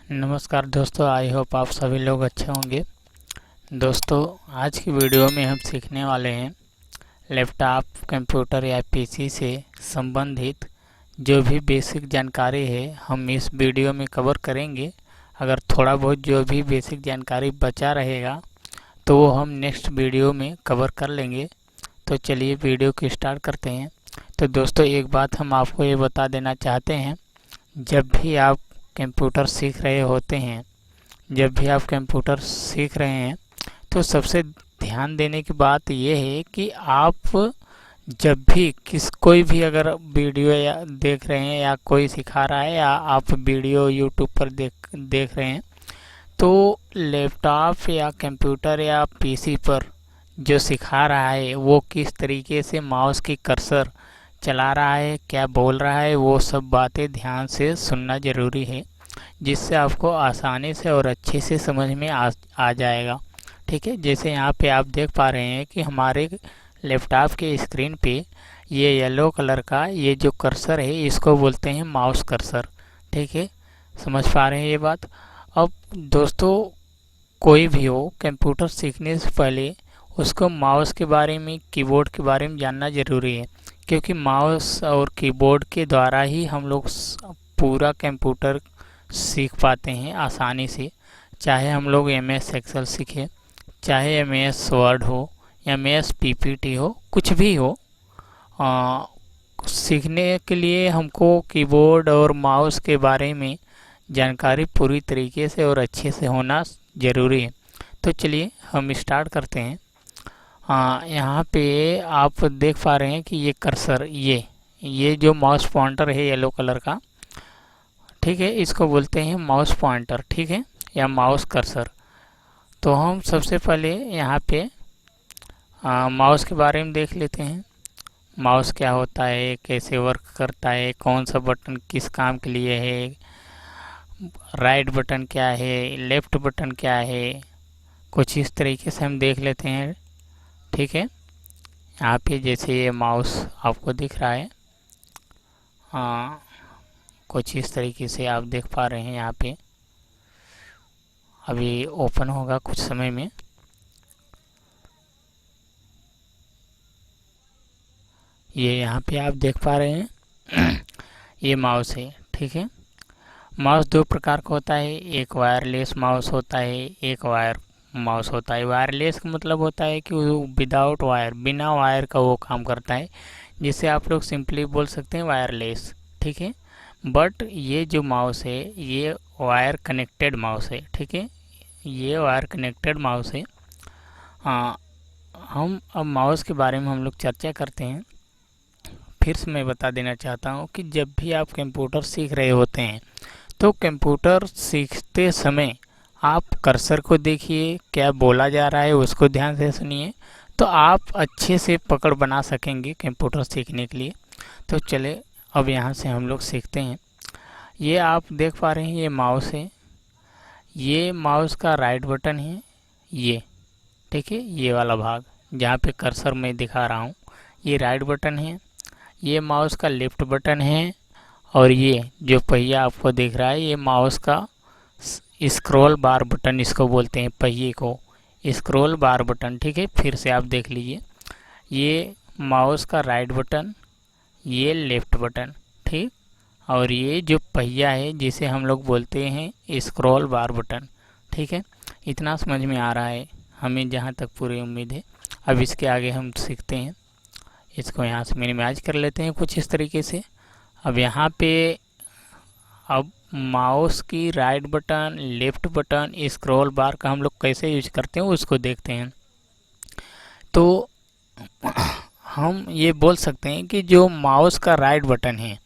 नमस्कार दोस्तों, I hope आप सभी लोग अच्छे होंगे। दोस्तों, आज की वीडियो में हम सीखने वाले हैं लैपटॉप, कंप्यूटर या पीसी से संबंधित जो भी बेसिक जानकारी है हम इस वीडियो में कवर करेंगे। अगर थोड़ा बहुत जो भी बेसिक जानकारी बचा रहेगा तो वो हम नेक्स्ट वीडियो में कवर कर लेंगे। तो चलिए वीडियो को स्टार्ट करते हैं। तो दोस्तों, एक बात हम आपको ये बता देना चाहते हैं, जब भी आप कंप्यूटर सीख रहे होते हैं तो सबसे ध्यान देने की बात यह है कि आप जब भी कोई भी अगर वीडियो या देख रहे हैं या कोई सिखा रहा है या आप वीडियो यूट्यूब पर देख रहे हैं, तो लैपटॉप या कंप्यूटर या पीसी पर जो सिखा रहा है वो किस तरीके से माउस की कर्सर चला रहा है, क्या बोल रहा है, वो सब बातें ध्यान से सुनना ज़रूरी है, जिससे आपको आसानी से और अच्छे से समझ में आ जाएगा। ठीक है, जैसे यहाँ पे आप देख पा रहे हैं कि हमारे लैपटॉप के स्क्रीन पे ये येलो कलर का ये जो कर्सर है इसको बोलते हैं माउस कर्सर। ठीक है, समझ पा रहे हैं ये बात। अब दोस्तों, कोई भी हो कंप्यूटर सीखने से पहले उसको माउस के बारे में, कीबोर्ड के बारे में जानना ज़रूरी है, क्योंकि माउस और कीबोर्ड के द्वारा ही हम लोग पूरा कंप्यूटर सीख पाते हैं आसानी से। चाहे हम लोग MS एक्सेल सीखें, चाहे MS वर्ड हो, MS PPT हो, कुछ भी हो, सीखने के लिए हमको कीबोर्ड और माउस के बारे में जानकारी पूरी तरीके से और अच्छे से होना ज़रूरी है। तो चलिए हम स्टार्ट करते हैं। यहाँ पे आप देख पा रहे हैं कि ये कर्सर, ये जो माउस पॉइंटर है येलो कलर का, ठीक है, इसको बोलते हैं माउस पॉइंटर, ठीक है, या माउस कर्सर। तो हम सबसे पहले यहाँ पे माउस के बारे में देख लेते हैं। माउस क्या होता है, कैसे वर्क करता है, कौन सा बटन किस काम के लिए है, राइट बटन क्या है, लेफ्ट बटन क्या है, कुछ इस तरीके से हम देख लेते हैं। ठीक है, यहाँ पे जैसे ये माउस आपको दिख रहा है, कुछ इस तरीके से आप देख पा रहे हैं। यहाँ पे अभी ओपन होगा कुछ समय में। ये यहाँ पे आप देख पा रहे हैं ये माउस है। ठीक है, माउस दो प्रकार का होता है, एक वायरलेस माउस होता है, एक वायर माउस होता है। वायरलेस का मतलब होता है कि वो विदाउट वायर, बिना वायर का वो काम करता है, जिसे आप लोग सिंपली बोल सकते हैं वायरलेस। ठीक है, बट ये जो माउस है ये वायर कनेक्टेड माउस है। ठीक है, ये वायर कनेक्टेड माउस है। हम अब माउस के बारे में हम लोग चर्चा करते हैं। फिर से मैं बता देना चाहता हूँ कि जब भी आप कंप्यूटर सीख रहे होते हैं तो कंप्यूटर सीखते समय आप कर्सर को देखिए, क्या बोला जा रहा है उसको ध्यान से सुनिए, तो आप अच्छे से पकड़ बना सकेंगे कंप्यूटर सीखने के लिए। तो चले अब यहाँ से हम लोग सीखते हैं। ये आप देख पा रहे हैं ये माउस है, ये माउस का राइट बटन है ये। ठीक है, ये वाला भाग जहाँ पे कर्सर मैं दिखा रहा हूँ ये राइट बटन है। ये माउस का लेफ्ट बटन है, और ये जो पहिया आपको दिख रहा है ये माउस का स्क्रॉल बार बटन, इसको बोलते हैं पहिए को स्क्रॉल बार बटन। ठीक है, फिर से आप देख लीजिए, ये माउस का राइट बटन, ये लेफ्ट बटन, ठीक, और ये जो पहिया है जिसे हम लोग बोलते हैं स्क्रॉल बार बटन। ठीक है, इतना समझ में आ रहा है हमें, जहाँ तक पूरी उम्मीद है। अब इसके आगे हम सीखते हैं। इसको यहाँ से मिनिमाइज कर लेते हैं कुछ इस तरीके से। अब यहाँ पे अब माउस की right button, left button, scroll बार का हम लोग कैसे यूज करते हैं उसको देखते हैं। तो हम ये बोल सकते हैं कि जो माउस का राइट बटन है,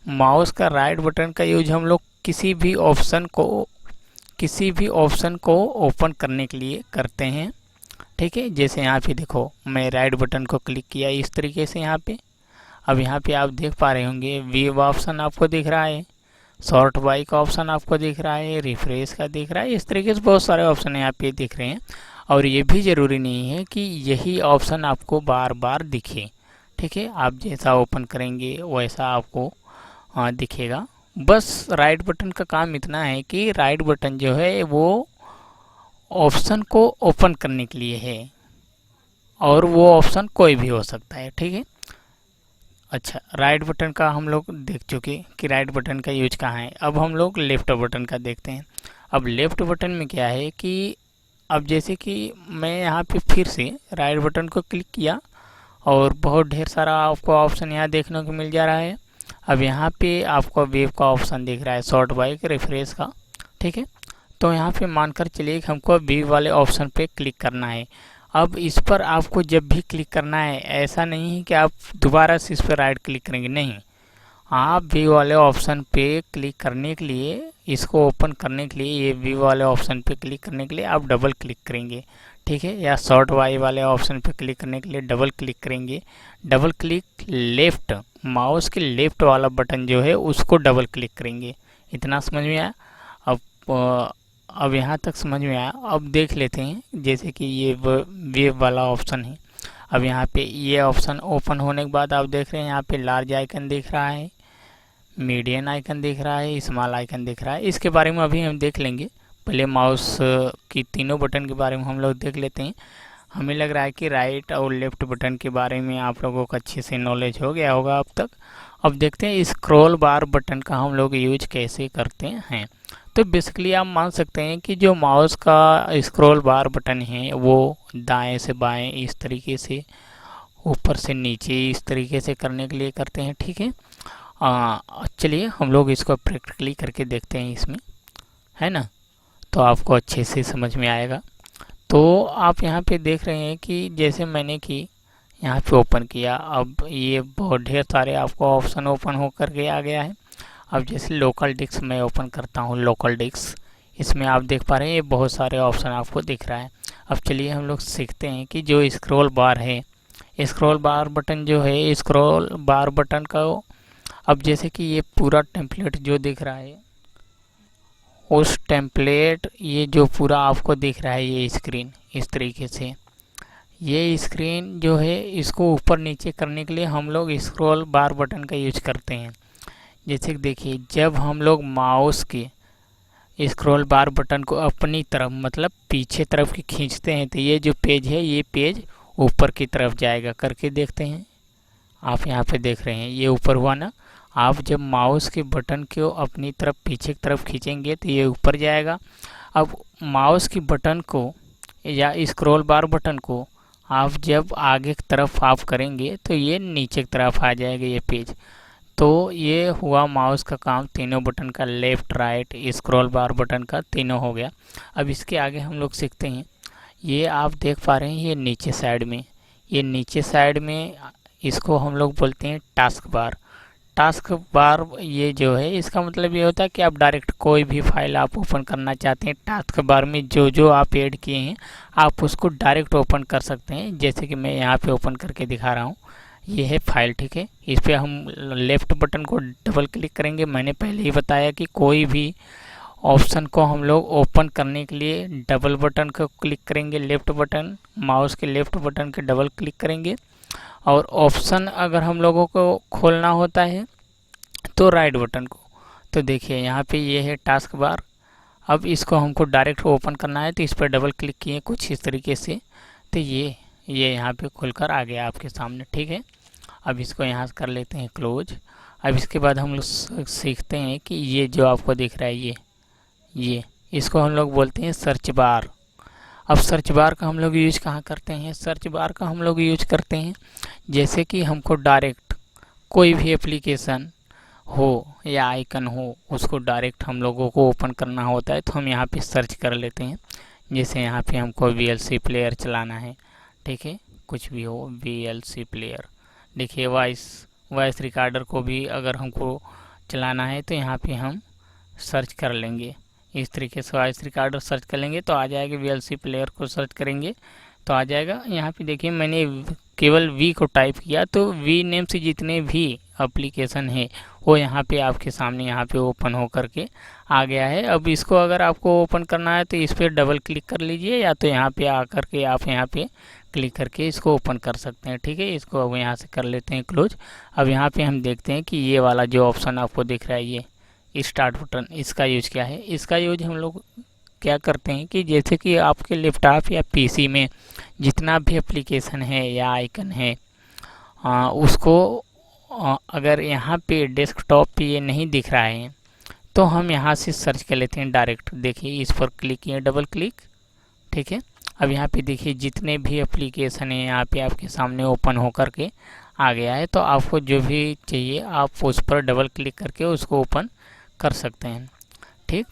माउस का राइट बटन का यूज हम लोग किसी भी ऑप्शन को ओपन करने के लिए करते हैं। ठीक है, जैसे यहाँ पे देखो मैं राइट बटन को क्लिक किया इस तरीके से यहाँ पे। अब यहाँ पे आप देख पा रहे होंगे वेब ऑप्शन आपको दिख रहा है, शॉर्ट बाई का ऑप्शन आपको दिख रहा है, रिफ्रेश का दिख रहा है, इस तरीके से बहुत सारे ऑप्शन यहाँ पे दिख रहे हैं। और ये भी ज़रूरी नहीं है कि यही ऑप्शन आपको बार बार दिखे। ठीक है, आप जैसा ओपन करेंगे वैसा आपको दिखेगा, बस राइट बटन का काम इतना है कि राइट बटन जो है वो ऑप्शन को ओपन करने के लिए है, और वो ऑप्शन कोई भी हो सकता है। ठीक है। अच्छा, राइट बटन का हम लोग देख चुके कि राइट बटन का यूज कहाँ है। अब हम लोग लेफ्ट बटन का देखते हैं। अब लेफ्ट बटन में क्या है कि अब जैसे कि मैं यहाँ पे फिर से राइट बटन को क्लिक किया और बहुत ढेर सारा आपको ऑप्शन यहाँ देखने को मिल जा रहा है। अब यहाँ पे आपको वेब का ऑप्शन दिख रहा है, शॉर्ट बाइक रिफ्रेश का। ठीक है। तो यहाँ पे मानकर चलिए कि हमको वेब वाले ऑप्शन पे क्लिक करना है। अब इस पर आपको जब भी क्लिक करना है, ऐसा नहीं है कि आप दोबारा से इस पर राइट क्लिक करेंगे, नहीं। आप व्यू वाले ऑप्शन पे क्लिक करने के लिए, इसको ओपन करने के लिए, ये व्यू वाले ऑप्शन पे क्लिक करने के लिए आप डबल क्लिक करेंगे। ठीक है। या शॉर्ट वाई वाले ऑप्शन पे क्लिक करने के लिए डबल क्लिक करेंगे। डबल क्लिक लेफ्ट, माउस के लेफ्ट वाला बटन जो है उसको डबल क्लिक करेंगे। इतना समझ में आया? अब यहाँ तक समझ में आया। अब देख लेते हैं, जैसे कि ये वेब वाला ऑप्शन है। अब यहाँ पे ये ऑप्शन ओपन होने के बाद आप देख रहे हैं यहाँ पे लार्ज आइकन दिख रहा है, मीडियम आइकन दिख रहा है, स्मॉल आइकन दिख रहा है। इसके बारे में अभी हम देख लेंगे। पहले माउस की तीनों बटन के बारे में हम लोग देख लेते हैं। हमें लग रहा है कि राइट और लेफ्ट बटन के बारे में आप लोगों को अच्छे से नॉलेज हो गया होगा अब तक। अब देखते हैं स्क्रॉल बार बटन का हम लोग यूज कैसे करते हैं। तो बेसिकली आप मान सकते हैं कि जो माउस का स्क्रॉल बार बटन है वो दाएं से बाएं इस तरीके से, ऊपर से नीचे इस तरीके से करने के लिए करते हैं। ठीक है। चलिए हम लोग इसको प्रैक्टिकली करके देखते हैं इसमें, है ना, तो आपको अच्छे से समझ में आएगा। तो आप यहाँ पे देख रहे हैं कि जैसे मैंने कि यहाँ पे ओपन किया, अब ये बहुत ढेर सारे आपको ऑप्शन ओपन होकर के आ गया है। अब जैसे लोकल डिस्क मैं ओपन करता हूँ, लोकल डिस्क, इसमें आप देख पा रहे हैं ये बहुत सारे ऑप्शन आपको दिख रहा है। अब चलिए हम लोग सीखते हैं कि जो स्क्रॉल बार है, स्क्रॉल बार बटन जो है, स्क्रॉल बार बटन का, अब जैसे कि ये पूरा टेम्पलेट जो दिख रहा है, उस टेम्पलेट, ये जो पूरा आपको दिख रहा है ये स्क्रीन इस तरीके से, ये स्क्रीन जो है इसको ऊपर नीचे करने के लिए हम लोग स्क्रॉल बार बटन का यूज करते हैं। जैसे कि देखिए, जब हम लोग माउस के स्क्रॉल बार बटन को अपनी तरफ मतलब पीछे तरफ की खींचते हैं तो ये जो पेज है ये पेज ऊपर की तरफ जाएगा। करके देखते हैं। आप यहाँ पे देख रहे हैं ये ऊपर हुआ ना। आप जब माउस के बटन को अपनी तरफ पीछे की तरफ खींचेंगे तो ये ऊपर जाएगा। अब माउस की बटन को या स्क्रॉल बार बटन को आप जब आगे की तरफ आप करेंगे तो ये नीचे की तरफ आ जाएगा ये पेज। तो ये हुआ माउस का काम, तीनों बटन का, लेफ़्ट राइट स्क्रॉल बार बटन का, तीनों हो गया। अब इसके आगे हम लोग सीखते हैं। ये आप देख पा रहे हैं ये नीचे साइड में, ये नीचे साइड में इसको हम लोग बोलते हैं टास्क बार। टास्क बार ये जो है इसका मतलब ये होता है कि आप डायरेक्ट कोई भी फाइल आप ओपन करना चाहते हैं, टास्क बार में जो जो आप ऐड किए हैं आप उसको डायरेक्ट ओपन कर सकते हैं। जैसे कि मैं यहाँ पे ओपन करके दिखा रहा हूँ, ये है फाइल। ठीक है। इस पर हम लेफ़्ट बटन को डबल क्लिक करेंगे। मैंने पहले ही बताया कि कोई भी ऑप्शन को हम लोग ओपन करने के लिए डबल बटन को क्लिक करेंगे, लेफ़्ट बटन, माउस के लेफ़्ट बटन के डबल क्लिक करेंगे। और ऑप्शन अगर हम लोगों को खोलना होता है तो राइट बटन को। तो देखिए यहाँ पे ये है टास्क बार। अब इसको हमको डायरेक्ट ओपन करना है तो इस पर डबल क्लिक किए कुछ इस तरीके से, तो ये यहाँ पे खुलकर आ गया आपके सामने। ठीक है। अब इसको यहाँ से कर लेते हैं क्लोज। अब इसके बाद हम लोग सीखते हैं कि ये जो आपको दिख रहा है ये इसको हम लोग बोलते हैं सर्च बार। अब सर्च बार का हम लोग यूज कहाँ करते हैं? सर्च बार का हम लोग यूज करते हैं जैसे कि हमको डायरेक्ट कोई भी एप्लीकेशन हो या आइकन हो उसको डायरेक्ट हम लोगों को ओपन करना होता है तो हम यहाँ पे सर्च कर लेते हैं। जैसे यहाँ पे हमको VLC प्लेयर चलाना है, ठीक है, कुछ भी हो, VLC प्लेयर। देखिए वॉइस रिकॉर्डर को भी अगर हमको चलाना है तो यहाँ पे हम सर्च कर लेंगे। इस तरीके से वॉइस रिकॉर्डर सर्च कर लेंगे तो आ जाएगा। VLC प्लेयर को सर्च करेंगे तो आ जाएगा। यहाँ पे देखिए मैंने केवल V को टाइप किया तो V नेम से जितने भी एप्लीकेशन है वो यहाँ पे आपके सामने यहाँ पे ओपन हो करके आ गया है। अब इसको अगर आपको ओपन करना है तो इस पर डबल क्लिक कर लीजिए या तो यहाँ पे आकर के आप यहाँ पे क्लिक करके इसको ओपन कर सकते हैं। ठीक है। इसको अब यहाँ से कर लेते हैं क्लोज। अब यहाँ पे हम देखते हैं कि ये वाला जो ऑप्शन आपको दिख रहा है स्टार्ट बटन, इसका यूज क्या है? इसका यूज हम लोग क्या करते हैं कि जैसे कि आपके लैपटॉप या पीसी में जितना भी एप्लीकेशन है या आइकन है, उसको अगर यहाँ पे डेस्कटॉप पे ये नहीं दिख रहा है तो हम यहाँ से सर्च कर लेते हैं डायरेक्ट। देखिए इस पर क्लिक किए, डबल क्लिक, ठीक है। अब यहाँ पे देखिए जितने भी एप्लीकेशन है यहाँ पे आपके सामने ओपन होकर के आ गया है। तो आपको जो भी चाहिए आप उस पर डबल क्लिक करके उसको ओपन कर सकते हैं, ठीक।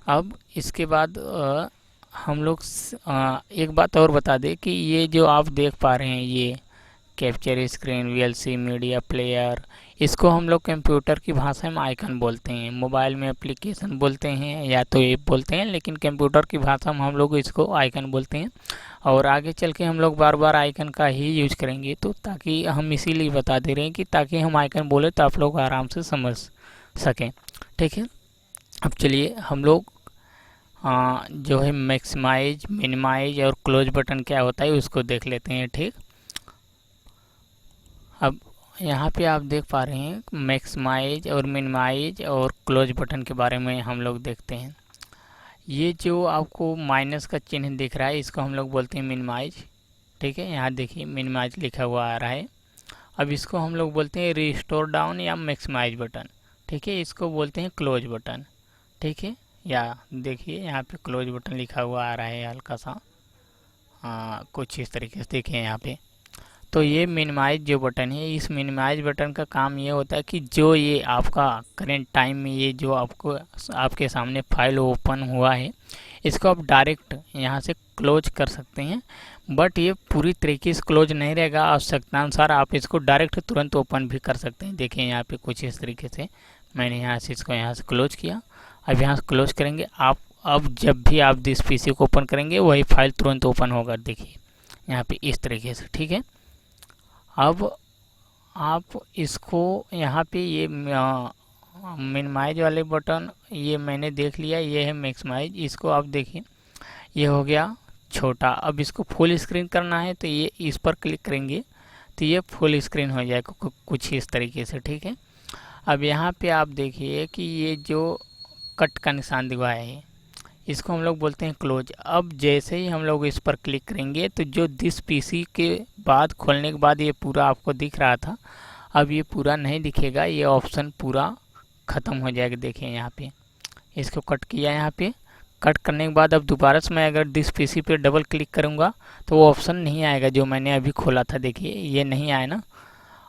अब इसके बाद हम लोग एक बात और बता दें कि ये जो आप देख पा रहे हैं ये capture screen, VLC, media player, इसको हम लोग कंप्यूटर की भाषा में आइकन बोलते हैं, मोबाइल में एप्लीकेशन बोलते हैं या तो ऐप बोलते हैं, लेकिन कंप्यूटर की भाषा में हम लोग इसको आइकन बोलते हैं। और आगे चल के हम लोग बार बार आइकन का ही यूज करेंगे, तो ताकि हम इसीलिए बता दे रहे हैं कि ताकि हम आइकन बोले तो आप लोग आराम से समझ सकें, ठीक है। अब चलिए हम लोग जो है मैक्सिमाइज, मिनिमाइज और क्लोज बटन क्या होता है उसको देख लेते हैं, ठीक। अब यहाँ पे आप देख पा रहे हैं मैक्सिमाइज और मिनिमाइज और क्लोज बटन के बारे में हम लोग देखते हैं। ये जो आपको माइनस का चिन्ह दिख रहा है इसको हम लोग बोलते हैं मिनिमाइज, ठीक है। यहाँ देखिए मिनिमाइज लिखा हुआ आ रहा है। अब इसको हम लोग बोलते हैं रिस्टोर डाउन या मैक्सिमाइज बटन, ठीक है। इसको बोलते हैं क्लोज बटन, ठीक है। या देखिए यहाँ पे क्लोज बटन लिखा हुआ आ रहा है हल्का सा, कुछ इस तरीके से देखिए यहाँ पे। तो ये मिनिमाइज जो बटन है, इस मिनिमाइज बटन का काम ये होता है कि जो ये आपका करेंट टाइम में ये जो आपको आपके सामने फाइल ओपन हुआ है इसको आप डायरेक्ट यहाँ से क्लोज कर सकते हैं। बट ये पूरी तरीके से क्लोज नहीं रहेगा, आवश्यकतानुसार आप इसको डायरेक्ट तुरंत ओपन भी कर सकते हैं। देखिए यहाँ पे कुछ इस तरीके से मैंने यहाँ से इसको यहाँ से क्लोज किया। अब यहाँ से क्लोज करेंगे आप, अब जब भी आप इस पीसी को ओपन करेंगे वही फाइल तुरंत ओपन होगा, देखिए यहाँ पे इस तरीके से, ठीक है। अब आप इसको यहाँ पे ये मिनिमाइज वाले बटन ये मैंने देख लिया, ये है मैक्सिमाइज। इसको आप देखिए ये हो गया छोटा। अब इसको फुल स्क्रीन करना है तो ये इस पर क्लिक करेंगे तो ये फुल स्क्रीन हो जाएगा कुछ इस तरीके से, ठीक है। अब यहाँ पे आप देखिए कि ये जो कट का निशान दिखाया है इसको हम लोग बोलते हैं क्लोज। अब जैसे ही हम लोग इस पर क्लिक करेंगे तो जो दिस पीसी के बाद खोलने के बाद ये पूरा आपको दिख रहा था, अब ये पूरा नहीं दिखेगा, ये ऑप्शन पूरा ख़त्म हो जाएगा। देखिए यहाँ पे इसको कट किया, यहाँ पे कट करने के बाद अब दोबारा से मैं अगर दिस पीसी पे डबल क्लिक करूँगा तो वो ऑप्शन नहीं आएगा जो मैंने अभी खोला था, देखिए ये नहीं आया ना।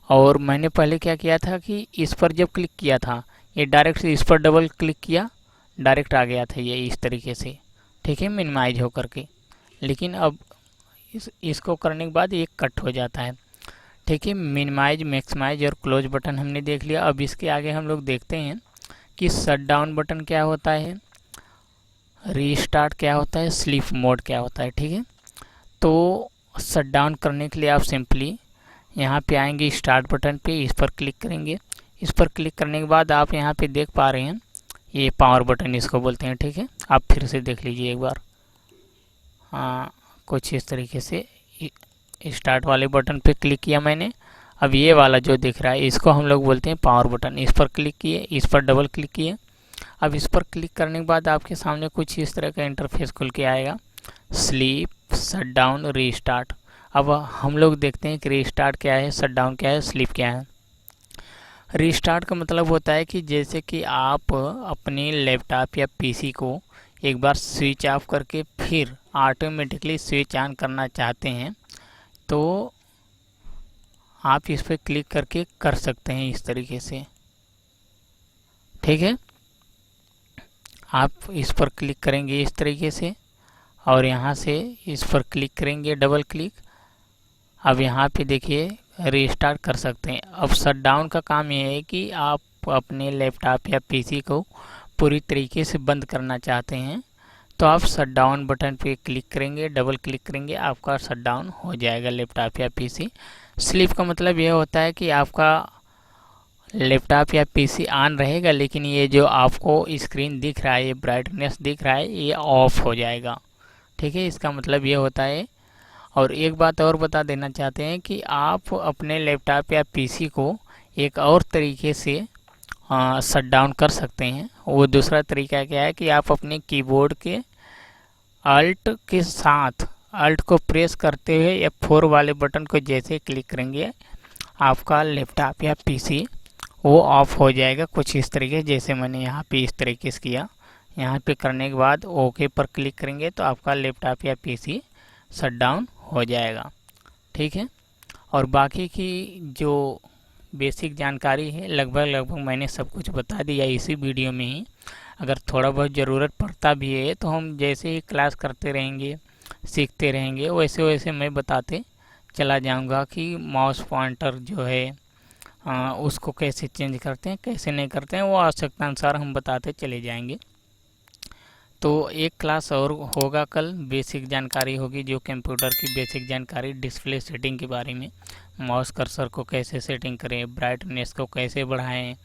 और मैंने पहले क्या किया था कि इस पर जब क्लिक किया था ये डायरेक्ट इस पर डबल क्लिक किया, डायरेक्ट आ गया था ये इस तरीके से, ठीक है, मिनिमाइज होकर के। लेकिन अब इसको करने के बाद ये कट हो जाता है, ठीक है। मिनिमाइज, मैक्सिमाइज और क्लोज बटन हमने देख लिया। अब इसके आगे हम लोग देखते हैं कि शट डाउन बटन क्या होता है, रीस्टार्ट क्या होता है, स्लीप मोड क्या होता है, ठीक है। तो शट डाउन करने के लिए आप सिंपली यहाँ पे आएंगे स्टार्ट बटन पे, इस पर क्लिक करेंगे। इस पर क्लिक करने के बाद आप यहाँ पे देख पा रहे हैं ये पावर बटन इसको बोलते हैं, ठीक है। आप फिर से देख लीजिए एक बार, कुछ इस तरीके से स्टार्ट वाले बटन पे क्लिक किया मैंने। अब ये वाला जो दिख रहा है इसको हम लोग बोलते हैं पावर बटन। इस पर क्लिक किए, इस पर डबल क्लिक किए। अब इस पर क्लिक करने के बाद आपके सामने कुछ इस तरह का इंटरफेस खुल के आएगा, स्लीप, शट डाउन, रीस्टार्ट। अब हम लोग देखते हैं कि रीस्टार्ट क्या है, शट डाउन क्या है, स्लीप क्या है। रीस्टार्ट का मतलब होता है कि जैसे कि आप अपने लैपटॉप या पीसी को एक बार स्विच ऑफ करके फिर ऑटोमेटिकली स्विच ऑन करना चाहते हैं तो आप इस पर क्लिक करके कर सकते हैं इस तरीके से, ठीक है। आप इस पर क्लिक करेंगे इस तरीके से और यहाँ से इस पर क्लिक करेंगे डबल क्लिक। अब यहाँ पे देखिए रीस्टार्ट कर सकते हैं। अब शट डाउन का काम ये है कि आप अपने लैपटॉप या पीसी को पूरी तरीके से बंद करना चाहते हैं तो आप शट डाउन बटन पे क्लिक करेंगे, डबल क्लिक करेंगे, आपका शट डाउन हो जाएगा लैपटॉप या पीसी। स्लीप का मतलब ये होता है कि आपका लैपटॉप या पीसी ऑन रहेगा लेकिन ये जो आपको स्क्रीन दिख रहा है, ये ब्राइटनेस दिख रहा है, ये ऑफ हो जाएगा, ठीक है। इसका मतलब ये होता है। और एक बात और बता देना चाहते हैं कि आप अपने लैपटॉप या पीसी को एक और तरीके से शट डाउन कर सकते हैं। वो दूसरा तरीका क्या है कि आप अपने कीबोर्ड के अल्ट के साथ अल्ट को प्रेस करते हुए F4 वाले बटन को जैसे क्लिक करेंगे आपका लैपटॉप या पीसी वो ऑफ हो जाएगा, कुछ इस तरीके जैसे मैंने यहाँ पे इस तरीके से किया। यहाँ पे करने के बाद ओके पर क्लिक करेंगे तो आपका लैपटॉप या पीसी शट डाउन हो जाएगा। ठीक है, और बाकी की जो बेसिक जानकारी है लगभग मैंने सब कुछ बता दिया इसी वीडियो में ही। अगर थोड़ा बहुत ज़रूरत पड़ता भी है तो हम जैसे ही क्लास करते रहेंगे सीखते रहेंगे वैसे वैसे मैं बताते चला जाऊंगा कि माउस पॉइंटर जो है उसको कैसे चेंज करते हैं कैसे नहीं करते हैं, वो आवश्यकता अनुसार हम बताते चले जाएंगे। तो एक क्लास और होगा कल, बेसिक जानकारी होगी जो कंप्यूटर की बेसिक जानकारी, डिस्प्ले सेटिंग के बारे में, माउस कर्सर को कैसे सेटिंग करें, ब्राइटनेस को कैसे बढ़ाएं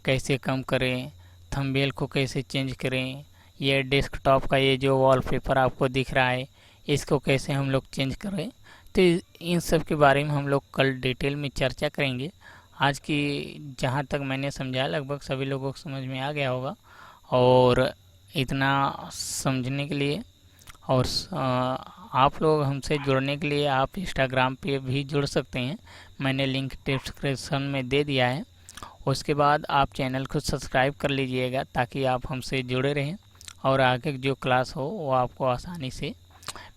कैसे कम करें, थंबनेल को कैसे चेंज करें, ये डेस्कटॉप का ये जो वॉलपेपर आपको दिख रहा है इसको कैसे हम लोग चेंज करें। तो इन सब के बारे में हम लोग कल डिटेल में चर्चा करेंगे। आज की जहाँ तक मैंने समझा लगभग सभी लोगों को समझ में आ गया होगा, और इतना समझने के लिए और आप लोग हमसे जुड़ने के लिए आप इंस्टाग्राम पे भी जुड़ सकते हैं, मैंने लिंक डिस्क्रिप्शन में दे दिया है। उसके बाद आप चैनल को सब्सक्राइब कर लीजिएगा ताकि आप हमसे जुड़े रहें और आगे जो क्लास हो वो आपको आसानी से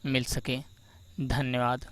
मिल सके। धन्यवाद।